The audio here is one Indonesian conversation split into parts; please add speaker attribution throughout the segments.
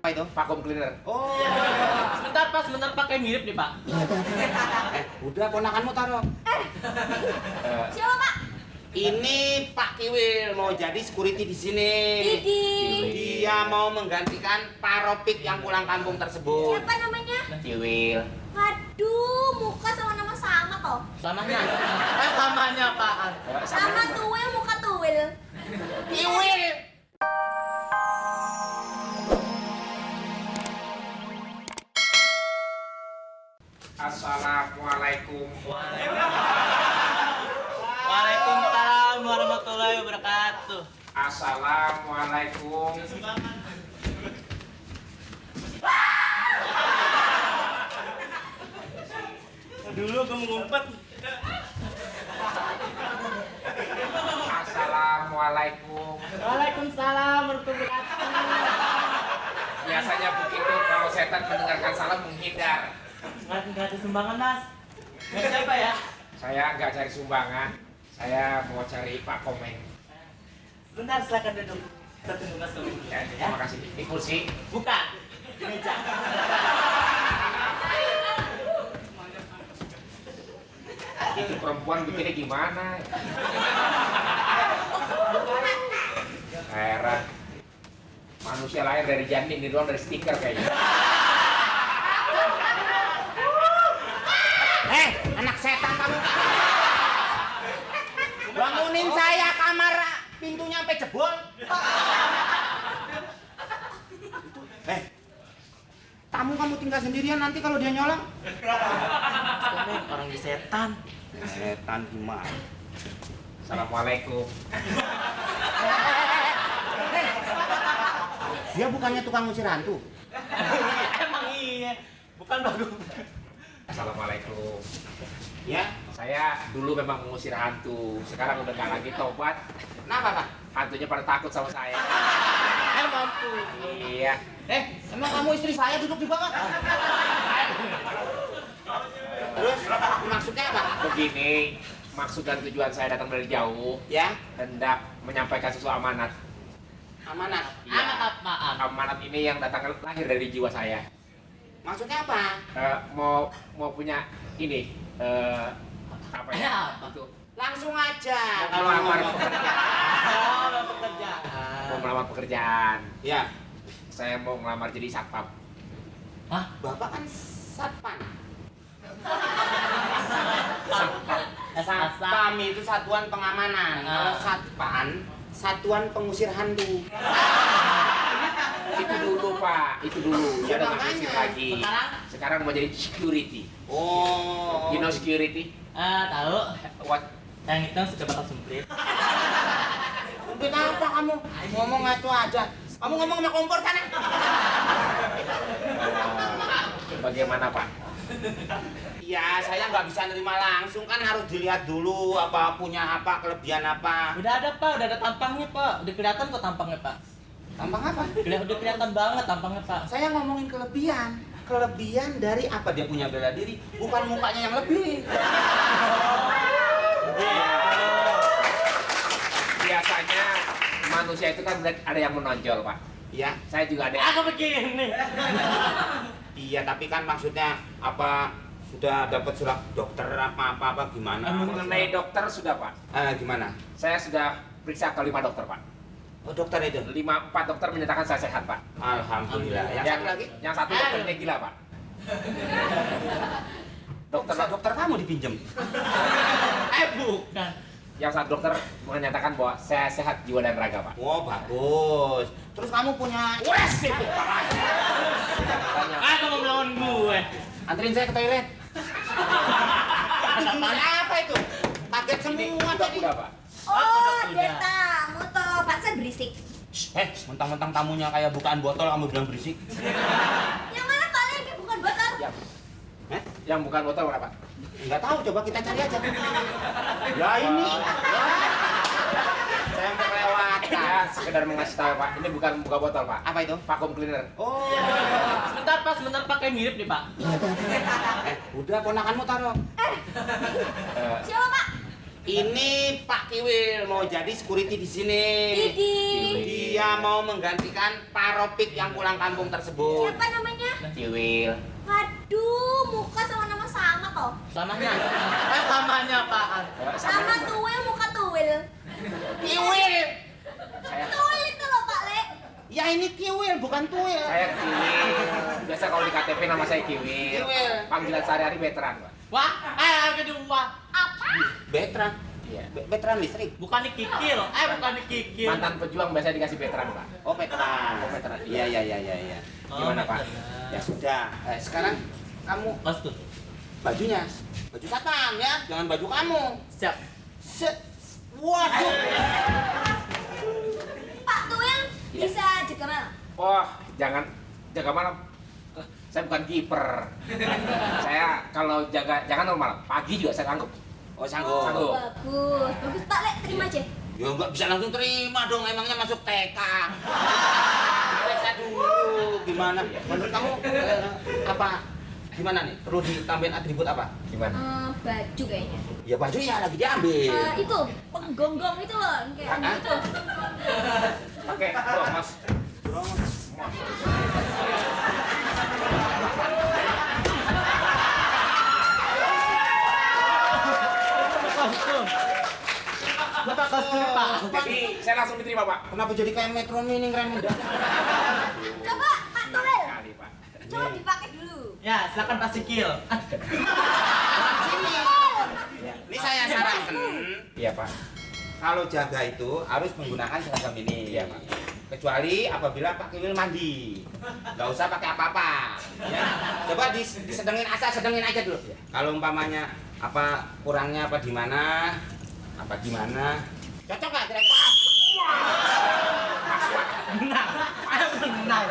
Speaker 1: Apa itu?
Speaker 2: Vacuum cleaner.
Speaker 1: Oh.
Speaker 3: Sebentar Pak, kayak mirip nih Pak.
Speaker 1: Udah ponakanmu taruh.
Speaker 4: Siapa Pak?
Speaker 1: Ini Pak Kiwil mau jadi security di sini.
Speaker 4: Didi.
Speaker 1: Dia mau menggantikan Paropik yang pulang kampung tersebut.
Speaker 4: Siapa namanya?
Speaker 2: Kiwil.
Speaker 4: Waduh, muka sama nama sama toh.
Speaker 3: Samanya. Samanya Pak.
Speaker 4: Sama tuwil, muka tuwil.
Speaker 1: Kiwil. Assalamualaikum.
Speaker 3: Waalaikumsalam warahmatullahi wabarakatuh.
Speaker 1: Assalamualaikum.
Speaker 3: Dulu gue mau ngumpet.
Speaker 1: Assalamualaikum.
Speaker 3: Waalaikumsalam warahmatullahi wabarakatuh.
Speaker 1: Biasanya begitu kalau setan mendengarkan salam menghindar.
Speaker 3: Nggak ada sumbangan Mas. Nggak siapa ya?
Speaker 1: Saya nggak cari sumbangan. Saya mau cari Pak Komeng.
Speaker 3: Sebentar silakan duduk. Kita tunggu Mas Komeng.
Speaker 1: Ya, terima kasih. Di kursi.
Speaker 3: Bukan. Di meja.
Speaker 1: Itu perempuan bikinnya gimana? Heran. Manusia lahir dari janin, ini doang dari stiker kayaknya. Anak setan kamu! Bangunin saya, kamar pintunya sampai jebol. Tamu kamu tinggal sendirian nanti kalau dia nyolong.
Speaker 3: Orang di setan.
Speaker 1: Setan gimana? Assalamualaikum. Dia bukannya tukang ngusir hantu.
Speaker 3: Emang iya. Bukan bagus.
Speaker 1: Assalamualaikum. Ya, saya dulu memang mengusir hantu. Sekarang udah nggak lagi tobat. Kenapa, Pak? Hantunya pada takut sama saya.
Speaker 3: Mampu.
Speaker 1: Iya. Emang kamu istri saya duduk juga, Pak? Terus maksudnya apa? Begini, maksud dan tujuan saya datang dari jauh, ya, hendak menyampaikan sesuatu amanat. Amanat?
Speaker 3: Amanat apaan?
Speaker 1: Amanat ini yang datang lahir dari jiwa saya. Maksudnya apa? Mau punya ini, apa ya? Itu. Langsung aja. Mau melamar pekerjaan. Mau melamar pekerjaan. Ya. Saya mau melamar jadi satpam.
Speaker 3: Hah?
Speaker 1: Bapak kan satpam.
Speaker 3: Satpam.
Speaker 1: Satpam itu satuan pengamanan. Kalau satpam, satuan pengusir hantu. Itu dulu Pak, itu dulu. Dia udah nggak ngusir lagi. Sekarang mau jadi security. Oh. You know security?
Speaker 3: Tahu.
Speaker 1: What?
Speaker 3: Yang itu sudah bakal semprit.
Speaker 1: Semprit apa kamu? Ngomong ngaco aja. Kamu ngomong sama kompor sana. Bagaimana Pak? Ya, saya nggak bisa nerima langsung, kan harus dilihat dulu apa punya apa, kelebihan apa.
Speaker 3: Udah ada Pak, udah ada tampangnya Pak. Udah kelihatan kok tampangnya Pak.
Speaker 1: Tampang apa?
Speaker 3: Udah kelihatan banget tampangnya Pak.
Speaker 1: Saya ngomongin kelebihan. Kelebihan dari apa dia punya bela diri, bukan mukanya yang lebih. Biasanya manusia itu kan ada yang menonjol, Pak. Iya, saya juga ada.
Speaker 3: Aku begini.
Speaker 1: Iya, tapi kan maksudnya apa? Sudah dapat surat dokter apa gimana? Mengenai dokter sudah, Pak. Gimana? Saya sudah periksa ke 5 dokter, Pak. Oh, dokter itu? 4 dokter menyatakan saya sehat, Pak. Alhamdulillah. Yang satu lagi? Yang satu dokternya gila, Pak. Dokter kamu dipinjam?
Speaker 3: Bukan.
Speaker 1: Yang satu dokter menyatakan bahwa saya sehat jiwa dan raga, Pak. Oh, bagus. Terus kamu punya wes itu, Pak.
Speaker 3: Aku mau melawan gue.
Speaker 1: Anterin saya ke toilet. Apa itu? Kaget semua tadi. Pak.
Speaker 4: Oh, dia tamu toh. Pantesan berisik.
Speaker 1: Mentang-mentang tamunya kayak bukaan botol kamu bilang berisik.
Speaker 4: Yang mana kalian kayak bukan botol?
Speaker 1: Yang bukan botol berapa? Enggak tahu, coba kita cari aja. Ya ini. Saya mau lewat. Ya, sekedar mengasih tahu Pak, ini bukan buka botol Pak. Apa itu? Vacuum cleaner. Oh.
Speaker 3: Sebentar Pak, kayak mirip nih Pak.
Speaker 1: Udah ponakanmu taruh.
Speaker 4: Siapa Pak?
Speaker 2: Ini Pak Kiwil mau jadi security di sini.
Speaker 4: Didi.
Speaker 2: Dia mau menggantikan Paropik yang pulang kampung tersebut.
Speaker 4: Siapa namanya?
Speaker 1: Kiwil.
Speaker 4: Waduh, muka sama nama sama toh.
Speaker 3: Samanya? Samanya apaan?
Speaker 4: Sama tuwil, muka tuwil.
Speaker 2: Kiwil.
Speaker 4: Tuwil itu loh Pak Le.
Speaker 2: Ya ini Kiwil bukan Tuwil.
Speaker 1: Saya Kiwil. Biasa kalau di KTP nama saya Kiwil.
Speaker 2: Kiwil.
Speaker 1: Panggilan sehari-hari veteran, Pak.
Speaker 3: Wah, kedua.
Speaker 4: Apa?
Speaker 2: Veteran.
Speaker 1: Iya.
Speaker 2: Veteran listrik.
Speaker 3: Bukan dikikil. Bukan dikikil.
Speaker 1: Mantan pejuang biasa dikasih veteran, Pak.
Speaker 2: Oh veteran.
Speaker 1: Oh, veteran.
Speaker 2: Iya.
Speaker 1: Gimana, Pak?
Speaker 2: Ya sudah. Sekarang kamu
Speaker 3: Mas tuh.
Speaker 2: bajunya, baju satpam ya, jangan baju kamu.
Speaker 3: Siap.
Speaker 2: Waduh.
Speaker 4: Pak Tuwil
Speaker 1: Iya.
Speaker 4: bisa jaga malam.
Speaker 1: Oh, jangan jaga malam. Saya bukan kiper. Saya kalau jangan normal. Pagi juga saya sanggup.
Speaker 2: Oh sanggup.
Speaker 1: Sanggup.
Speaker 4: Bagus, bagus Pak Le, terima aja.
Speaker 2: Ya nggak bisa langsung terima dong, emangnya masuk TK. Periksa dulu, gimana? Menurut kamu apa? Gimana nih? Perlu ditambahin atribut apa?
Speaker 1: Gimana?
Speaker 4: Baju kayaknya.
Speaker 2: Ya baju ya lagi diambil.
Speaker 4: Itu penggonggong itu loh, kayak
Speaker 2: Hah?
Speaker 4: gitu.
Speaker 1: Oke, bro, Mas.
Speaker 3: Kostum. Bapak kostum, Pak.
Speaker 1: Jadi saya langsung diterima, Pak.
Speaker 2: Kenapa jadi kayak Metro Mini keren mendadak?
Speaker 4: Coba Pak Tuwil,
Speaker 1: Kali, Pak.
Speaker 4: coba dipakai dulu.
Speaker 3: Ya, silakan Pak Sikil.
Speaker 2: Ini saya sarankan,
Speaker 1: Iya, Pak.
Speaker 2: kalau jaga itu harus menggunakan seragam ini.
Speaker 1: Iya, Pak.
Speaker 2: Kecuali apabila Pak Kiwil mandi, nggak usah pakai apa-apa. Ya. Coba disedengin aja dulu. Kalau umpamanya apa kurangnya apa di mana, cocok nggak kira-kira?
Speaker 3: Benar. Benar.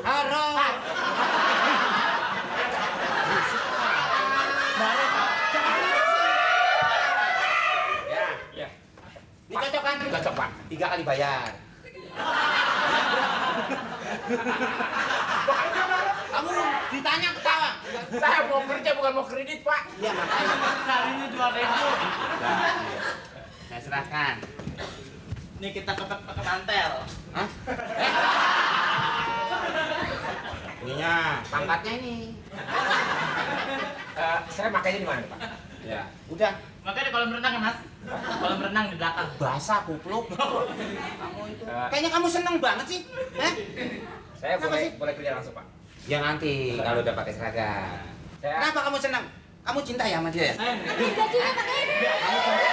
Speaker 2: Taruh. Ya,
Speaker 1: Ya.
Speaker 2: ini cocok kan?
Speaker 1: Cocok, Pak.
Speaker 2: 3 kali bayar. Kamu ditanya ketawa.
Speaker 1: Saya mau kerja bukan mau kredit, Pak.
Speaker 2: Iya makanya.
Speaker 3: Seharinya 2.000.
Speaker 2: Nah, saya serahkan.
Speaker 3: Nih kita pakai mantel.
Speaker 2: Hah? Ininya, pangkatnya ini.
Speaker 1: Saya makainya di mana, Pak?
Speaker 2: Ya, udah.
Speaker 3: Makanya di kolam renang ya, Mas. Kolam renang di belakang.
Speaker 2: Basah kupluk. Kamu itu.
Speaker 1: Eh.
Speaker 2: Kayaknya kamu seneng banget sih.
Speaker 1: Saya
Speaker 2: Kenapa sih?
Speaker 1: boleh kerja langsung, Pak.
Speaker 2: Ya nanti kalau udah pakai seragam.
Speaker 1: Saya
Speaker 2: Kenapa kamu senang? Kamu cinta ya sama dia ya?
Speaker 4: Bajunya pakai ini.
Speaker 2: Kamu cinta?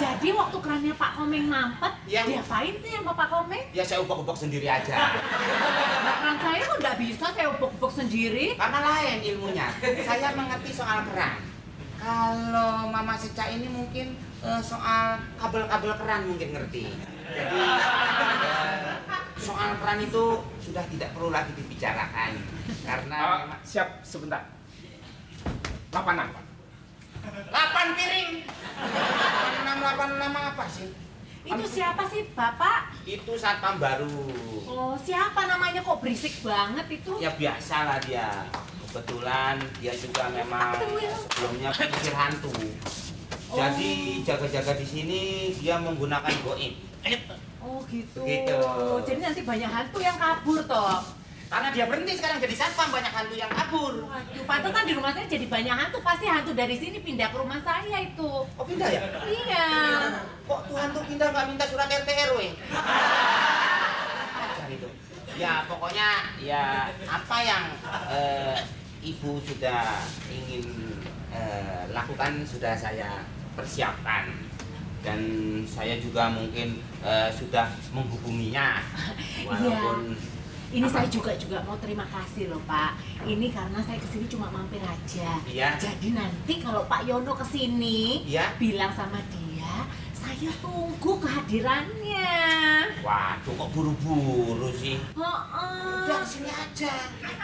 Speaker 5: Jadi waktu kerannya Pak Komeng mampet,
Speaker 2: Iya.
Speaker 5: diapain sih sama Pak Komeng?
Speaker 2: Ya saya ubek-ubek sendiri aja.
Speaker 5: Nah, keran saya kok nggak bisa saya ubek-ubek sendiri?
Speaker 2: Karena lain ilmunya. Saya mengerti soal keran. Kalau Mama Seca ini mungkin soal kabel-kabel keran mungkin ngerti. Jadi soal keran itu sudah tidak perlu lagi dibicarakan karena memang
Speaker 1: siap sebentar. 86, Pak.
Speaker 2: 8 piring. 86 apa sih?
Speaker 5: Itu siapa sih Bapak?
Speaker 2: Itu satpam baru.
Speaker 5: Oh, siapa namanya kok berisik banget itu?
Speaker 2: Ya biasalah dia. Kebetulan dia juga memang sebelumnya penyisir hantu. Jadi jaga-jaga di sini dia menggunakan goib.
Speaker 5: Oh gitu.
Speaker 2: Begitu.
Speaker 5: Jadi nanti banyak hantu yang kabur toh.
Speaker 2: Karena dia berhenti sekarang jadi satpam banyak hantu yang kabur.
Speaker 5: Waduh, pantesan di rumah saya jadi banyak hantu. Pasti hantu dari sini pindah ke rumah saya itu.
Speaker 2: Oh pindah ya?
Speaker 5: Iya.
Speaker 2: Kok tuh hantu pindah nggak minta surat RT RW? Ajar itu. Ya pokoknya ya apa yang ibu sudah ingin lakukan sudah saya persiapkan dan saya juga mungkin sudah menghubunginya walaupun
Speaker 5: Ini saya juga mau terima kasih loh Pak. Ini karena saya kesini cuma mampir aja.
Speaker 2: Iya.
Speaker 5: Jadi nanti kalau Pak Yono kesini,
Speaker 2: Iya.
Speaker 5: bilang sama dia, saya tunggu kehadirannya.
Speaker 2: waduh kok buru-buru sih.
Speaker 5: Heeh.
Speaker 2: Udah sini aja.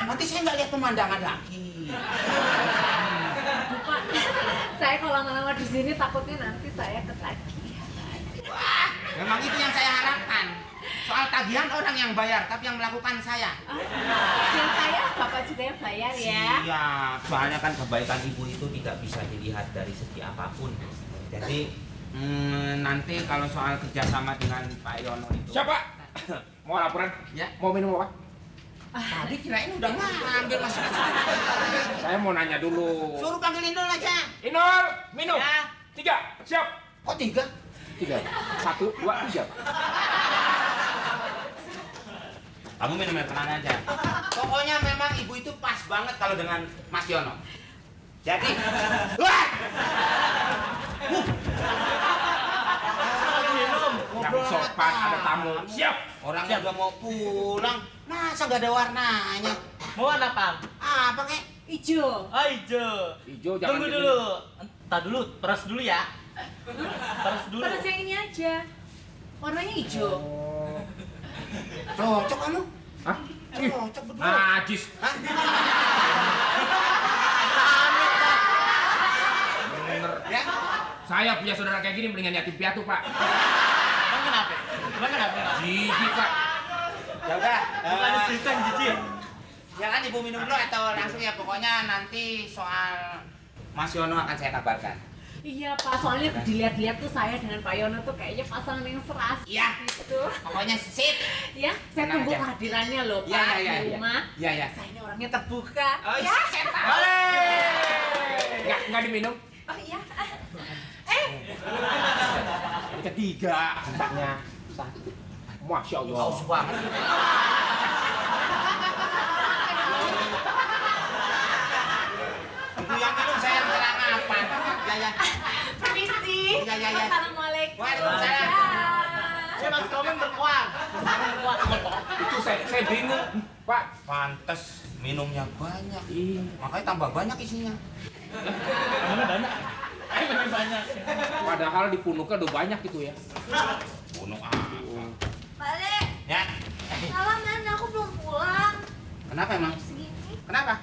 Speaker 2: Nanti saya nggak lihat pemandangan lagi.
Speaker 5: Aduh, Pak, saya kalau lama-lama di sini takutnya nanti saya ketagihan.
Speaker 2: Wah, Memang itu yang saya harapkan. Soal tagihan orang yang bayar, tapi yang melakukan saya.
Speaker 5: Dan saya bapak juga yang bayar ya.
Speaker 2: Iya, soalnya kan kebaikan ibu itu tidak bisa dilihat dari segi apapun. Jadi nanti kalau soal kerjasama dengan Pak Yono itu.
Speaker 1: Siapa? Mau laporan?
Speaker 2: Ya.
Speaker 1: Mau minum apa?
Speaker 2: Tadi kirain udah ngambil Mas.
Speaker 1: Saya mau nanya dulu.
Speaker 2: Suruh panggil Indol aja.
Speaker 1: Inol, minum.
Speaker 3: Ya.
Speaker 1: 3, siap.
Speaker 2: Kok 3?
Speaker 1: 3. 1, 2, 3.
Speaker 2: Kamu minum yang tenang aja. Pokoknya memang ibu itu pas banget kalau dengan Mas Yono. Jadi, wah!
Speaker 1: Yang sopan, ada tamu. Siap.
Speaker 2: Orangnya udah mau pulang, masa nggak ada warnanya?
Speaker 3: Mau warna apa?
Speaker 2: Apa kek?
Speaker 5: Ijo.
Speaker 3: Oh, hijau.
Speaker 1: Hijau jangan
Speaker 3: Tunggu
Speaker 1: ini.
Speaker 3: dulu. Entar dulu, peras dulu ya. Peras dulu.
Speaker 5: Terus yang ini aja. Warnanya hijau.
Speaker 1: Oh.
Speaker 2: Cocok kamu?
Speaker 1: Hah?
Speaker 2: Cocok berdua.
Speaker 1: Najis.
Speaker 2: Hah?
Speaker 1: Bener.
Speaker 2: Ya?
Speaker 1: Saya punya saudara kayak gini mendingan yatim piatu, Pak.
Speaker 3: Emang kenapa? Emang kenapa?
Speaker 1: Jijik, Pak.
Speaker 2: Ya udah.
Speaker 3: Bukan ada cerita yang jijik.
Speaker 2: Ya kan ibu minum dulu atau langsung ya, pokoknya nanti soal Mas Yono akan saya kabarkan.
Speaker 5: Iya Pak, soalnya dilihat-lihat tuh saya dengan Pak Yono tuh kayaknya pasangan yang serasi
Speaker 2: Iya.
Speaker 5: gitu.
Speaker 2: Pokoknya sip.
Speaker 5: Ya, saya
Speaker 2: Tenang
Speaker 5: tunggu
Speaker 2: aja.
Speaker 5: kehadirannya loh Pak
Speaker 2: Iya, iya,
Speaker 5: di
Speaker 2: iya.
Speaker 5: rumah.
Speaker 2: Iya, iya.
Speaker 5: Saya ini orangnya terbuka.
Speaker 2: Oh,
Speaker 5: ya.
Speaker 2: saya tahu.
Speaker 3: Boleh.
Speaker 1: Nggak diminum.
Speaker 5: Oh iya.
Speaker 1: Ini ketiga. Tempatnya. 1. Masya Allah.
Speaker 2: Haus banget. Ibu yang minum saya yang celangapan. Ya, ya.
Speaker 5: Permisi.
Speaker 2: Iya, iya, iya.
Speaker 5: Assalamualaikum.
Speaker 2: Waalaikumsalam.
Speaker 3: Saya Mas Komen berkuang.
Speaker 1: Itu saya bingung, Pak.
Speaker 2: Pantes minumnya banyak.
Speaker 1: Iya.
Speaker 2: Makanya tambah banyak isinya.
Speaker 3: Mana banyak? Mana banyak?
Speaker 1: Padahal di Punuknya udah banyak gitu ya.
Speaker 2: Bunuh
Speaker 4: Balik.
Speaker 2: Ya.
Speaker 4: Salam man, aku belum pulang.
Speaker 2: Kenapa emang?
Speaker 4: Segini.
Speaker 2: Kenapa?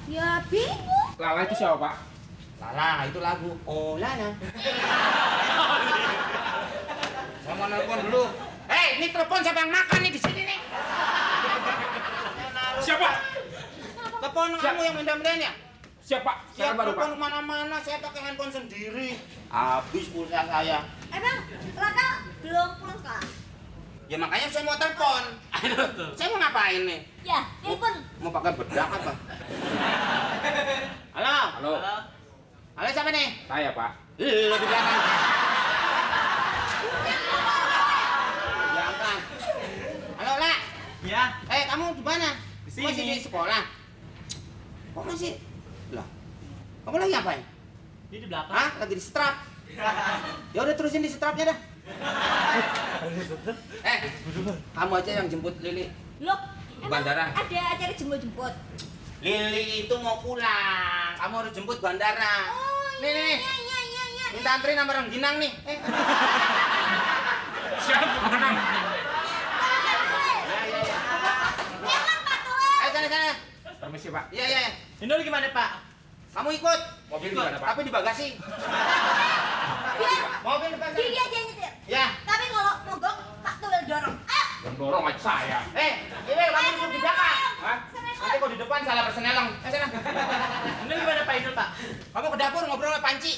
Speaker 4: Ya bingung.
Speaker 1: Lala itu siapa, Pak?
Speaker 2: Lala, itu lagu. Oh, Lala. Saya mau nelpon dulu. Hei, ini telepon siapa yang makan nih di sini nih?
Speaker 1: Siapa?
Speaker 2: Telepon kamu yang mudah-mudahan ya?
Speaker 1: Siapa?
Speaker 2: Siap
Speaker 1: Siapa baru, Pak?
Speaker 2: telepon kemana-mana, saya pakai handphone sendiri. Habis pulsa saya.
Speaker 4: Emang Laka belum pulang sekolah?
Speaker 2: Ya makanya saya mau telepon. Saya mau ngapain nih?
Speaker 4: Ya, telepon.
Speaker 2: Mau pakai bedak apa? Halo?
Speaker 1: Halo.
Speaker 2: Halo siapa nih?
Speaker 1: Saya, Pak.
Speaker 2: Lu di belakang. Ya angkat. Halo, La.
Speaker 3: Ya.
Speaker 2: Kamu di mana?
Speaker 3: Di sini.
Speaker 2: Masih di sekolah? Kok masih? Lah. Kamu lagi ngapain?
Speaker 3: Dia di belakang.
Speaker 2: Hah? Lagi di strap? Ya udah terusin di strapnya dah. Kamu aja yang jemput Lili.
Speaker 4: Loh, emang
Speaker 2: Bandara.
Speaker 4: ada acara jemput-jemput?
Speaker 2: Lili itu mau pulang. Kamu harus jemput bandara.
Speaker 4: Oh
Speaker 2: Nih, nih, nih.
Speaker 4: iya.
Speaker 2: Minta anterin sama Rengginang nih.
Speaker 1: Siapa? Mana?
Speaker 4: Jangan Pak Tua.
Speaker 2: Ayo sana.
Speaker 1: Permisi, Pak.
Speaker 2: Iya.
Speaker 3: Ini gimana Pak?
Speaker 2: Kamu ikut.
Speaker 1: Mobil di mana, Pak?
Speaker 2: Tapi di bagasi.
Speaker 4: Biar
Speaker 2: Mobil depan sana.
Speaker 4: dia aja yang nyetir.
Speaker 2: Ya.
Speaker 4: Tapi kalau mogok, Pak Tuwel dorong. Ayo.
Speaker 1: Yang dorong aja saya.
Speaker 2: Iwe, kamu duduk di belakang.
Speaker 1: Hah?
Speaker 2: Nanti kok di depan salah persenelong. Sana.
Speaker 3: Ini gimana Pak Idul Pak?
Speaker 2: Kamu ke dapur ngobrol sama Panci.